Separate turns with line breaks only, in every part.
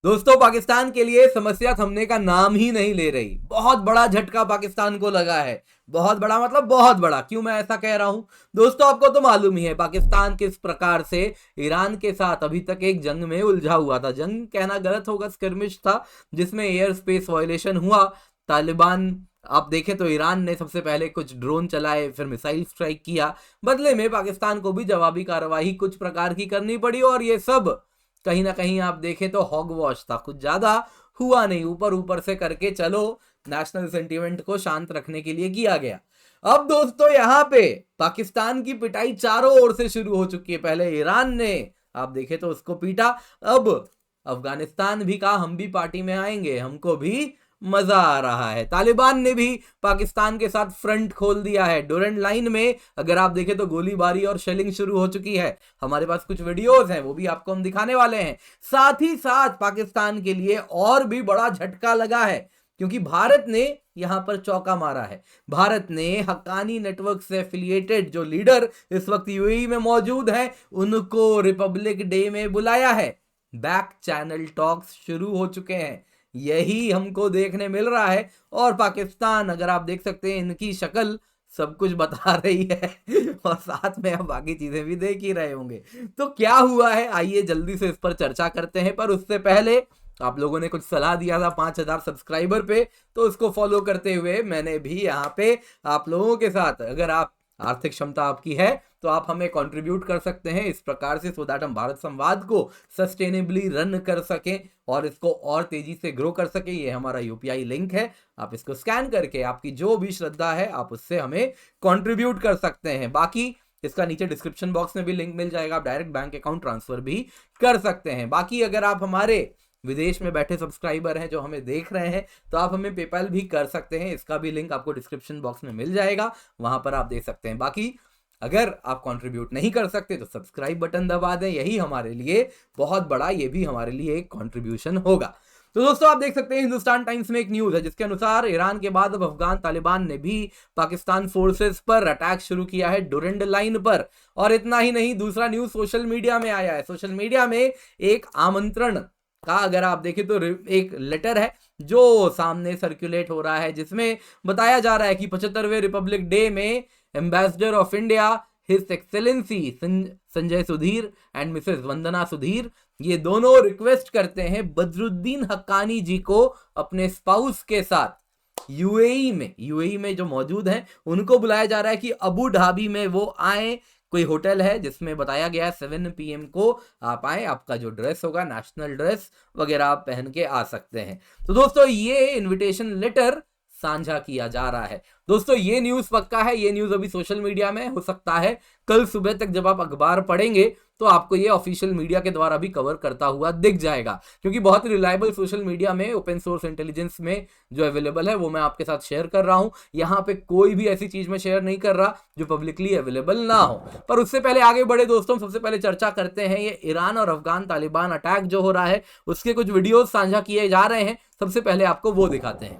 दोस्तों, पाकिस्तान के लिए समस्या थमने का नाम ही नहीं ले रही। बहुत बड़ा झटका पाकिस्तान को लगा है। बहुत बड़ा मतलब बहुत बड़ा। क्यों मैं ऐसा कह रहा हूं? दोस्तों, आपको तो मालूम ही है पाकिस्तान किस प्रकार से ईरान के साथ अभी तक एक जंग में उलझा हुआ था। जंग कहना गलत होगा, स्किर्मिश था जिसमें एयर स्पेस वायलेशन हुआ। तालिबान, आप देखें तो ईरान ने सबसे पहले कुछ ड्रोन चलाए, फिर मिसाइल स्ट्राइक किया। बदले में पाकिस्तान को भी जवाबी कार्रवाई कुछ प्रकार की करनी पड़ी और ये सब कहीं ना कहीं आप देखें तो हॉग वॉश था। कुछ ज्यादा हुआ नहीं, ऊपर ऊपर से करके चलो नेशनल सेंटीमेंट को शांत रखने के लिए किया गया। अब दोस्तों, यहां पे पाकिस्तान की पिटाई चारों ओर से शुरू हो चुकी है। पहले ईरान ने आप देखें तो उसको पीटा, अब अफगानिस्तान भी कहा हम भी पार्टी में आएंगे, हमको भी मजा आ रहा है। तालिबान ने भी पाकिस्तान के साथ फ्रंट खोल दिया है। डोरेंट लाइन में अगर आप देखें तो गोलीबारी और शेलिंग शुरू हो चुकी है। हमारे पास कुछ वीडियोस हैं, वो भी आपको हम दिखाने वाले हैं। साथ ही साथ पाकिस्तान के लिए और भी बड़ा झटका लगा है, क्योंकि भारत ने यहां पर चौका मारा है। भारत ने हक्कानी नेटवर्क से एफिलिएटेड जो लीडर इस वक्त यूएई में मौजूद हैं, उनको रिपब्लिक डे में बुलाया है। बैक चैनल टॉक्स शुरू हो चुके हैं, यही हमको देखने मिल रहा है। और पाकिस्तान, अगर आप देख सकते हैं, इनकी शक्ल सब कुछ बता रही है और साथ में आप बाकी चीजें भी देख ही रहे होंगे। तो क्या हुआ है, आइए जल्दी से इस पर चर्चा करते हैं। पर उससे पहले आप लोगों ने कुछ सलाह दिया था 5000 सब्सक्राइबर पे, तो उसको फॉलो करते हुए मैंने भी यहाँ पे आप लोगों के साथ, अगर आप आर्थिक क्षमता आपकी है तो आप हमें कंट्रीब्यूट कर सकते हैं इस प्रकार से, सो दैट हम भारत संवाद को सस्टेनेबली रन कर सकें और इसको और तेजी से ग्रो कर सके। ये हमारा यूपीआई लिंक है, आप इसको स्कैन करके आपकी जो भी श्रद्धा है आप उससे हमें कंट्रीब्यूट कर सकते हैं। बाकी इसका नीचे डिस्क्रिप्शन बॉक्स में भी लिंक मिल जाएगा, आप डायरेक्ट बैंक अकाउंट ट्रांसफर भी कर सकते हैं। बाकी अगर आप हमारे विदेश में बैठे सब्सक्राइबर हैं जो हमें देख रहे हैं, तो आप हमें पेपैल भी कर सकते हैं, इसका भी लिंक आपको डिस्क्रिप्शन बॉक्स में मिल जाएगा, वहां पर आप दे सकते हैं। बाकी अगर आप कंट्रीब्यूट नहीं कर सकते तो सब्सक्राइब बटन दबा दें, यही हमारे लिए बहुत बड़ा, ये भी हमारे लिए एक कंट्रीब्यूशन होगा। तो दोस्तों, आप देख सकते हैं हिंदुस्तान टाइम्स में एक न्यूज है जिसके अनुसार ईरान के बाद अब अफगान तालिबान ने भी पाकिस्तान फोर्सेस पर अटैक शुरू किया है, डुरंड लाइन पर। और इतना ही नहीं, दूसरा न्यूज सोशल मीडिया में आया है। सोशल मीडिया में एक आमंत्रण का, अगर आप देखें तो एक लेटर है जो सामने सर्कुलेट हो रहा है, जिसमें बताया जा रहा है कि 75वें रिपब्लिक डे में ambassador of India his excellency Sanjay Sudhir and Mrs Vandana Sudhir, ये दोनों रिक्वेस्ट करते हैं बदरुद्दीन हक्कानी जी को अपने स्पाउस के साथ यूएई में जो मौजूद हैं उनको बुलाया जा रहा है कि अबू धाबी में वो आए। कोई होटल है जिसमें बताया गया है 7 PM को आप आए, आपका जो ड्रेस होगा नेशनल ड्रेस वगैरह आप पहन के आ सकते हैं। तो दोस्तों, ये इनविटेशन लेटर साझा किया जा रहा है। दोस्तों, ये न्यूज पक्का है, ये न्यूज अभी सोशल मीडिया में, हो सकता है कल सुबह तक जब आप अखबार पढ़ेंगे तो आपको ये ऑफिशियल मीडिया के द्वारा भी कवर करता हुआ दिख जाएगा, क्योंकि बहुत ही रिलायबल सोशल मीडिया में ओपन सोर्स इंटेलिजेंस में जो अवेलेबल है वो मैं आपके साथ शेयर कर रहा हूं। यहां पे कोई भी ऐसी चीज मैं शेयर नहीं कर रहा जो पब्लिकली अवेलेबल ना हो। पर उससे पहले आगे बढ़े दोस्तों, सबसे पहले चर्चा करते हैं ये ईरान और अफगान तालिबान अटैक जो हो रहा है, उसके कुछ वीडियोज साझा किए जा रहे हैं। सबसे पहले आपको वो दिखाते हैं।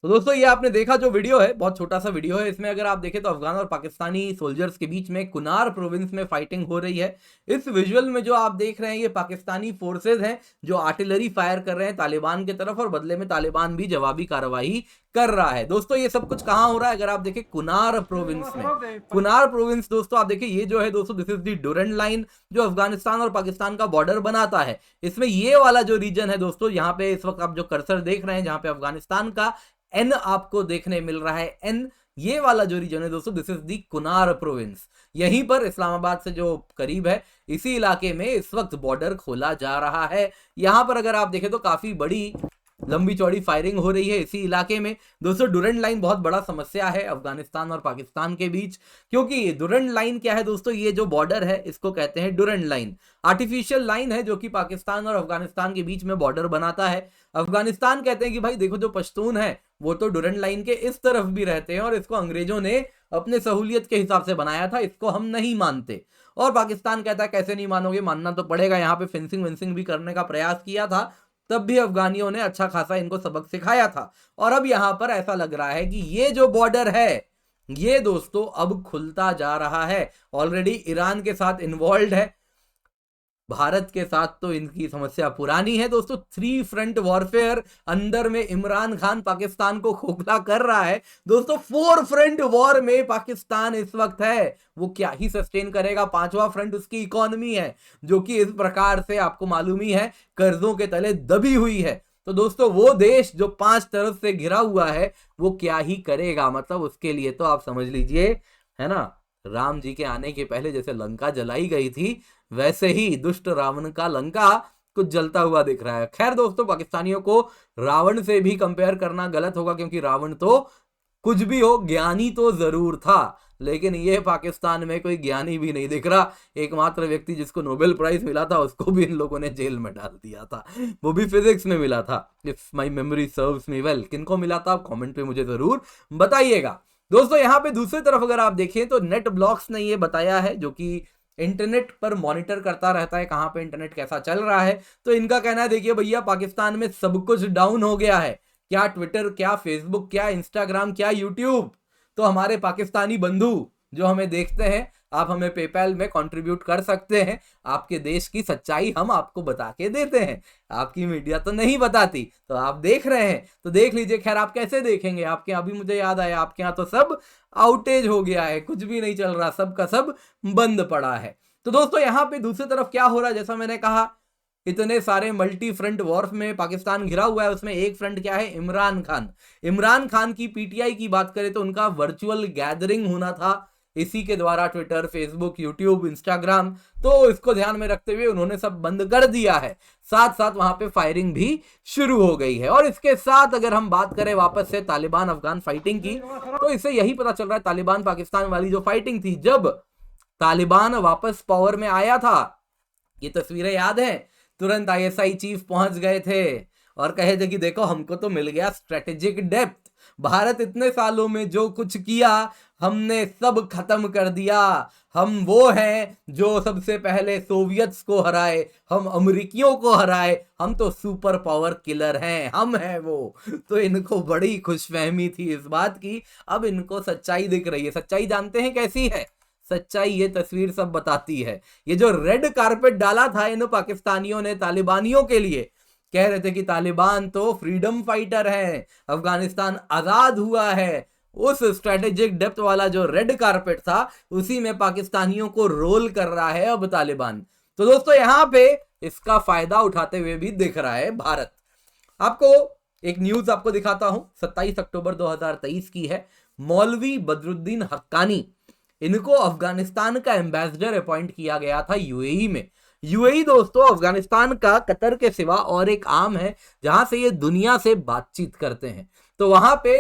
तो दोस्तों, ये आपने देखा जो वीडियो है, बहुत छोटा सा वीडियो है। इसमें अगर आप देखें तो अफगान और पाकिस्तानी सोल्जर्स के बीच में कुनार प्रोविंस में फाइटिंग हो रही है। इस विजुअल में जो आप देख रहे हैं ये पाकिस्तानी फोर्सेज हैं जो आर्टिलरी फायर कर रहे हैं तालिबान की तरफ, और बदले में तालिबान भी जवाबी कार्रवाई कर रहा है। दोस्तों, ये सब कुछ कहां हो रहा है, अगर आप देखें कुनार प्रोविंस में। कुनार प्रोविंस दोस्तों, आप देखिए, ये जो है दोस्तों, this is the Durand line जो अफगानिस्तान और पाकिस्तान का बॉर्डर बनाता है। इसमें ये वाला जो रीजन है दोस्तों, यहाँ पे इस वक्त आप जो कर्सर देख रहे हैं, जहां पे अफगानिस्तान का एन आपको देखने मिल रहा है, एन, ये वाला जो रीजन है दोस्तों, this is the Kunar province. यहीं पर इस्लामाबाद से जो करीब है, इसी इलाके में इस वक्त बॉर्डर खोला जा रहा है। यहां पर अगर आप देखें तो काफी बड़ी लंबी चौड़ी फायरिंग हो रही है इसी इलाके में। दोस्तों, डुरंड लाइन बहुत बड़ा समस्या है अफगानिस्तान और पाकिस्तान के बीच, क्योंकि डुरंड लाइन क्या है दोस्तों, ये जो बॉर्डर है इसको कहते हैं डुरंड लाइन। आर्टिफिशियल लाइन है जो कि पाकिस्तान और अफगानिस्तान के बीच में बॉर्डर बनाता है। अफगानिस्तान कहते हैं कि भाई देखो, जो पश्तून है वो तो डुरंड लाइन के इस तरफ भी रहते हैं और इसको अंग्रेजों ने अपने सहूलियत के हिसाब से बनाया था, इसको हम नहीं मानते। और पाकिस्तान कहता है कैसे नहीं मानोगे, मानना तो पड़ेगा। यहाँ पे फेंसिंग वेंसिंग भी करने का प्रयास किया था, तब भी अफगानियों ने अच्छा खासा इनको सबक सिखाया था। और अब यहां पर ऐसा लग रहा है कि ये जो बॉर्डर है ये दोस्तों अब खुलता जा रहा है। ऑलरेडी ईरान के साथ इन्वॉल्व है, भारत के साथ तो इनकी समस्या पुरानी है दोस्तों। 3 फ्रंट वॉरफेयर, अंदर में इमरान खान पाकिस्तान को खोखला कर रहा है दोस्तों। 4 फ्रंट वॉर में पाकिस्तान इस वक्त है, वो क्या ही सस्टेन करेगा। 5वां फ्रंट उसकी इकोनॉमी है, जो कि इस प्रकार से आपको मालूम ही है कर्जों के तले दबी हुई है। तो दोस्तों वो देश जो 5 तरफ से घिरा हुआ है वो क्या ही करेगा, मतलब उसके लिए तो आप समझ लीजिए, है ना, राम जी के आने के पहले जैसे लंका जलाई गई थी, वैसे ही दुष्ट रावण का लंका कुछ जलता हुआ दिख रहा है। खैर दोस्तों, पाकिस्तानियों को रावण से भी कंपेयर करना गलत होगा, क्योंकि रावण तो कुछ भी हो, ज्ञानी तो जरूर था, लेकिन ये पाकिस्तान में कोई ज्ञानी भी नहीं दिख रहा। एकमात्र व्यक्ति जिसको नोबेल प्राइज मिला था उसको भी इन लोगों ने जेल में डाल दिया था, वो भी फिजिक्स में मिला था, if my memory serves me well. किनको मिला था आप कमेंट पे मुझे जरूर बताइएगा। दोस्तों यहाँ पे दूसरी तरफ अगर आप देखें तो नेट ब्लॉक्स ने ये बताया है, जो कि इंटरनेट पर मॉनिटर करता रहता है कहां पे इंटरनेट कैसा चल रहा है, तो इनका कहना है देखिए भैया पाकिस्तान में सब कुछ डाउन हो गया है, क्या ट्विटर, क्या फेसबुक, क्या इंस्टाग्राम, क्या यूट्यूब। तो हमारे पाकिस्तानी बंधु जो हमें देखते हैं, आप हमें पेपैल में कंट्रीब्यूट कर सकते हैं, आपके देश की सच्चाई हम आपको बता के देते हैं। आपकी मीडिया तो नहीं बताती, तो आप देख रहे हैं तो देख लीजिए। खैर आप कैसे देखेंगे, आपके अभी मुझे याद आया आपके यहाँ तो सब आउटेज हो गया है, कुछ भी नहीं चल रहा, सब का सब बंद पड़ा है। तो दोस्तों यहाँ पे दूसरी तरफ क्या हो रहा है, जैसा मैंने कहा इतने सारे मल्टी फ्रंट वॉर में पाकिस्तान घिरा हुआ है, उसमें एक फ्रंट क्या है, इमरान खान। इमरान खान की पीटीआई की बात करें तो उनका वर्चुअल गैदरिंग होना था, इसी के द्वारा ट्विटर, फेसबुक, यूट्यूब, इंस्टाग्राम, तो इसको ध्यान में रखते हुए उन्होंने सब बंद कर दिया है। साथ साथ वहां पे फायरिंग भी शुरू हो गई है। और इसके साथ अगर हम बात करें वापस से तालिबान अफगान फाइटिंग की, तो इससे यही पता चल रहा है तालिबान पाकिस्तान वाली जो फाइटिंग थी, जब तालिबान वापस पावर में आया था, ये तस्वीरें याद है, तुरंत आईएसआई चीफ पहुंच गए थे और कहे थे कि देखो हमको तो मिल गया स्ट्रेटेजिक डेप्थ, भारत इतने सालों में जो कुछ किया हमने सब खत्म कर दिया। हम वो हैं जो सबसे पहले सोवियत्स को हराए, हम अमेरिकियों को हराए, हम तो सुपर पावर किलर हैं, हम हैं वो। तो इनको बड़ी खुशफहमी थी इस बात की। अब इनको सच्चाई दिख रही है। सच्चाई जानते हैं कैसी है? सच्चाई ये तस्वीर सब बताती है। ये जो रेड कारपेट डाला था इन पाकिस्तानियों ने तालिबानियों के लिए, कह रहे थे कि तालिबान तो फ्रीडम फाइटर है, अफगानिस्तान आजाद हुआ है, उस स्ट्रेटेजिक डेप्थ वाला जो रेड कारपेट था उसी में पाकिस्तानियों को रोल कर रहा है अब तालिबान। तो दोस्तों यहां पे इसका फायदा उठाते हुए भी दिख रहा है भारत। आपको एक न्यूज आपको दिखाता हूं, 27 अक्टूबर 2023 की है। मौलवी बदरुद्दीन हक्कानी, इनको अफगानिस्तान का एम्बेसडर अपॉइंट किया गया था यूएई में। यूएई दोस्तों अफगानिस्तान का कतर के सिवा और एक आर्म है जहां से ये दुनिया से बातचीत करते हैं। तो वहां पे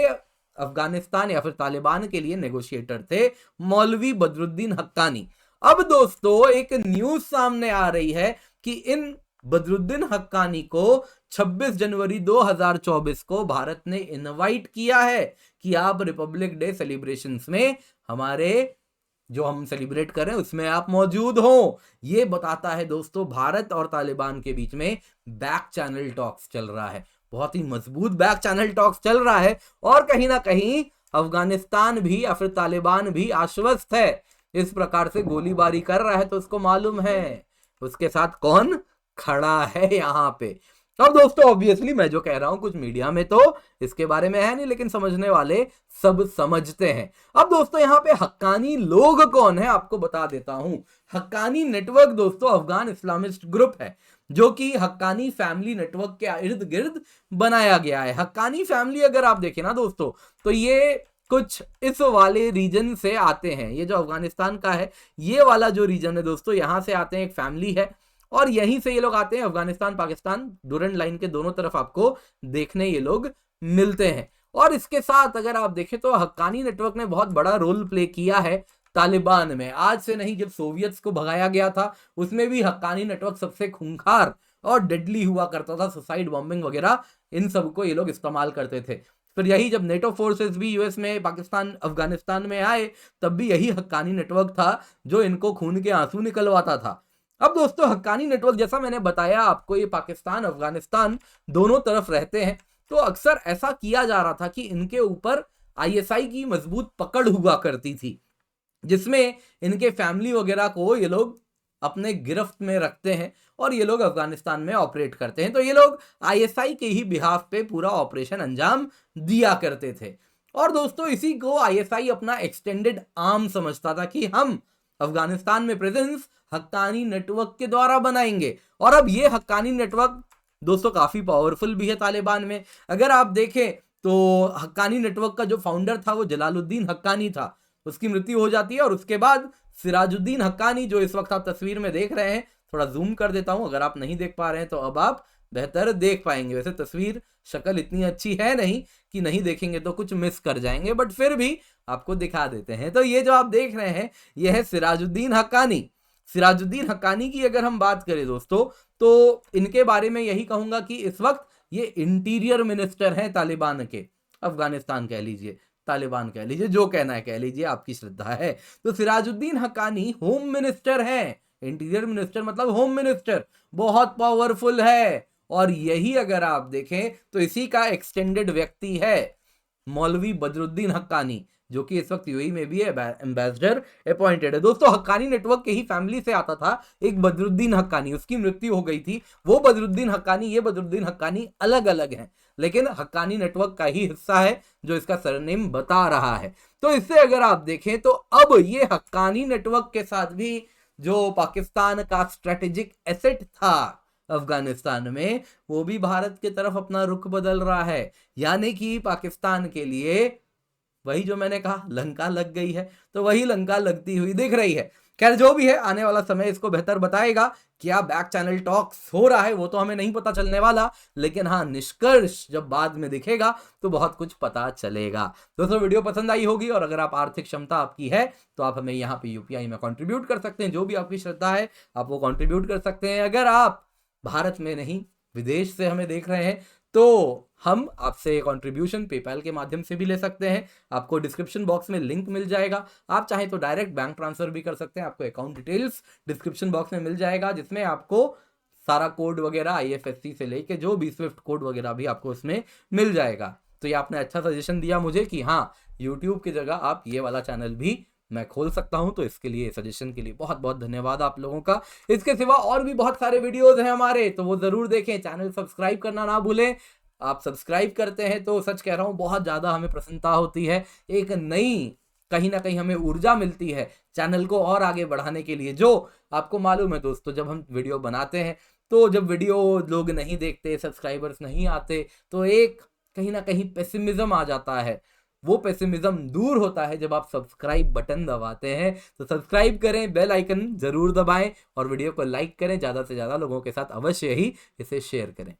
अफगानिस्तान या फिर तालिबान के लिए नेगोशिएटर थे मौलवी बदरुद्दीन हक्कानी। अब दोस्तों एक न्यूज सामने आ रही है कि इन बदरुद्दीन हक्कानी को 26 जनवरी 2024 को भारत ने इनवाइट किया है कि आप रिपब्लिक डे सेलिब्रेशंस में हमारे जो हम सेलिब्रेट कर रहे हैं उसमें आप मौजूद हो। ये बताता है दोस्तों भारत और तालिबान के बीच में बैक चैनल टॉक्स चल रहा है, बहुत ही मजबूत बैक चैनल टॉक्स चल रहा है। और कहीं ना कहीं अफगानिस्तान भी या फिर तालिबान भी आश्वस्त है, इस प्रकार से गोलीबारी कर रहा है तो उसको मालूम है उसके साथ कौन खड़ा है यहाँ पे। अब दोस्तों ऑब्वियसली मैं जो कह रहा हूं कुछ मीडिया में तो इसके बारे में है नहीं, लेकिन समझने वाले सब समझते हैं। अब दोस्तों यहाँ पे हक्कानी लोग कौन है आपको बता देता हूं। हक्कानी नेटवर्क दोस्तों अफगान इस्लामिस्ट ग्रुप है, जो कि हक्कानी फैमिली नेटवर्क के इर्द गिर्द बनाया गया है। हक्कानी फैमिली अगर आप देखें ना दोस्तों, तो ये कुछ इस वाले रीजन से आते हैं। ये जो अफगानिस्तान का है ये वाला जो रीजन है दोस्तों, यहां से आते हैं, एक फैमिली है और यहीं से ये लोग आते हैं। अफगानिस्तान पाकिस्तान डूरंड लाइन के दोनों तरफ आपको देखने ये लोग मिलते हैं। और इसके साथ अगर आप देखें तो हक्कानी नेटवर्क ने बहुत बड़ा रोल प्ले किया है तालिबान में। आज से नहीं, जब सोवियत्स को भगाया गया था उसमें भी हक्कानी नेटवर्क सबसे खूंखार और डेडली हुआ करता था, सुसाइड बॉम्बिंग वगैरह इन सब को ये लोग इस्तेमाल करते थे। फिर यही जब नेटो फोर्सेस भी यूएस में पाकिस्तान अफगानिस्तान में आए तब भी यही हक्कानी नेटवर्क था जो इनको खून के आंसू निकलवाता था। अब दोस्तों हक्कानी नेटवर्क जैसा मैंने बताया आपको, ये पाकिस्तान अफगानिस्तान दोनों तरफ रहते हैं, तो अक्सर ऐसा किया जा रहा था कि इनके ऊपर आईएसआई की मजबूत पकड़ हुआ करती थी, जिसमें इनके फैमिली वगैरह को ये लोग अपने गिरफ्त में रखते हैं और ये लोग अफगानिस्तान में ऑपरेट करते हैं। तो ये लोग आईएसआई के ही बिहाफ पे पूरा ऑपरेशन अंजाम दिया करते थे। और दोस्तों इसी को आईएसआई अपना एक्सटेंडेड आर्म समझता था कि हम अफगानिस्तान में प्रेजेंस हक्कानी नेटवर्क के द्वारा बनाएंगे। और अब ये हक्कानी नेटवर्क दोस्तों काफी पावरफुल भी है तालिबान में। अगर आप देखें तो हक्कानी नेटवर्क का जो फाउंडर था वो जलालुद्दीन हक्कानी था, उसकी मृत्यु हो जाती है और उसके बाद सिराजुद्दीन हक्कानी, जो इस वक्त आप तस्वीर में देख रहे हैं, थोड़ा जूम कर देता हूं अगर आप नहीं देख पा रहे हैं तो अब आप बेहतर देख पाएंगे। वैसे तस्वीर शक्ल इतनी अच्छी है नहीं कि नहीं देखेंगे तो कुछ मिस कर जाएंगे, बट फिर भी आपको दिखा देते हैं। तो ये जो आप देख रहे हैं यह है सिराजुद्दीन हक्कानी। सिराजुद्दीन हक्कानी की अगर हम बात करें दोस्तों तो इनके बारे में यही कहूंगा कि इस वक्त ये इंटीरियर मिनिस्टर हैं तालिबान के, अफगानिस्तान कह लीजिए, तालिबान कह लीजिए, जो कहना है कह लीजिए, आपकी श्रद्धा है। तो सिराजुद्दीन हक्कानी होम मिनिस्टर हैं। इंटीरियर मिनिस्टर मतलब होम मिनिस्टर, बहुत पावरफुल है। और यही अगर आप देखें तो इसी का एक्सटेंडेड व्यक्ति है मौलवी बदरुद्दीन हक्कानी, जो कि इस वक्त यूएई में भी एम्बेसडर अपॉइंटेड है। दोस्तों हक्कानी नेटवर्क के ही फैमिली से आता था एक बदरुद्दीन हक्कानी, उसकी मृत्यु हो गई थी। वो बदरुद्दीन हक्कानी, ये बदरुद्दीन हक्कानी अलग अलग हैं, लेकिन हक्कानी नेटवर्क का ही हिस्सा है जो इसका सरनेम बता रहा है। तो इससे अगर आप देखें तो अब ये हक्कानी नेटवर्क के साथ भी जो पाकिस्तान का स्ट्रेटेजिक एसेट था अफगानिस्तान में, वो भी भारत की तरफ अपना रुख बदल रहा है। यानी कि पाकिस्तान के लिए वही जो मैंने कहा लंका लग गई है, तो वही लंका लगती हुई दिख रही है। खैर जो भी है, आने वाला समय इसको बेहतर बताएगा। क्या बैक चैनल टॉक्स हो रहा है वो तो हमें नहीं पता चलने वाला, लेकिन हाँ निष्कर्ष जब बाद में दिखेगा तो बहुत कुछ पता चलेगा। दोस्तों वीडियो पसंद आई होगी और अगर आप आर्थिक क्षमता आपकी है तो आप हमें यहाँ पे यूपीआई में कंट्रीब्यूट कर सकते हैं। जो भी आपकी श्रद्धा है आप वो कंट्रीब्यूट कर सकते हैं। अगर आप भारत में नहीं विदेश से हमें देख रहे हैं तो हम आपसे कंट्रीब्यूशन पेपैल के माध्यम से भी ले सकते हैं। आपको डिस्क्रिप्शन बॉक्स में लिंक मिल जाएगा। आप चाहें तो डायरेक्ट बैंक ट्रांसफर भी कर सकते हैं। आपको अकाउंट डिटेल्स डिस्क्रिप्शन बॉक्स में मिल जाएगा, जिसमें आपको सारा कोड वगैरह आईएफएससी से लेके जो भी स्विफ्ट कोड वगैरह भी आपको उसमें मिल जाएगा। तो ये आपने अच्छा सजेशन दिया मुझे कि हाँ यूट्यूब की जगह आप ये वाला चैनल भी मैं खोल सकता हूं। तो इसके लिए, सजेशन के लिए बहुत बहुत धन्यवाद आप लोगों का। इसके सिवा और भी बहुत सारे वीडियोस हैं हमारे, तो वो जरूर देखें। चैनल सब्सक्राइब करना ना भूलें। आप सब्सक्राइब करते हैं तो सच कह रहा हूं बहुत ज्यादा हमें प्रसन्नता होती है, एक नई कहीं ना कहीं हमें ऊर्जा मिलती है चैनल को और आगे बढ़ाने के लिए। जो आपको मालूम है दोस्तों, जब हम वीडियो बनाते हैं तो जब वीडियो लोग नहीं देखते, सब्सक्राइबर्स नहीं आते, तो एक कहीं ना कहीं पेसिमिज्म आ जाता है। वो पेसिमिज्म दूर होता है जब आप सब्सक्राइब बटन दबाते हैं। तो सब्सक्राइब करें, बेल आइकन जरूर दबाएं और वीडियो को लाइक करें, ज्यादा से ज्यादा लोगों के साथ अवश्य ही इसे शेयर करें।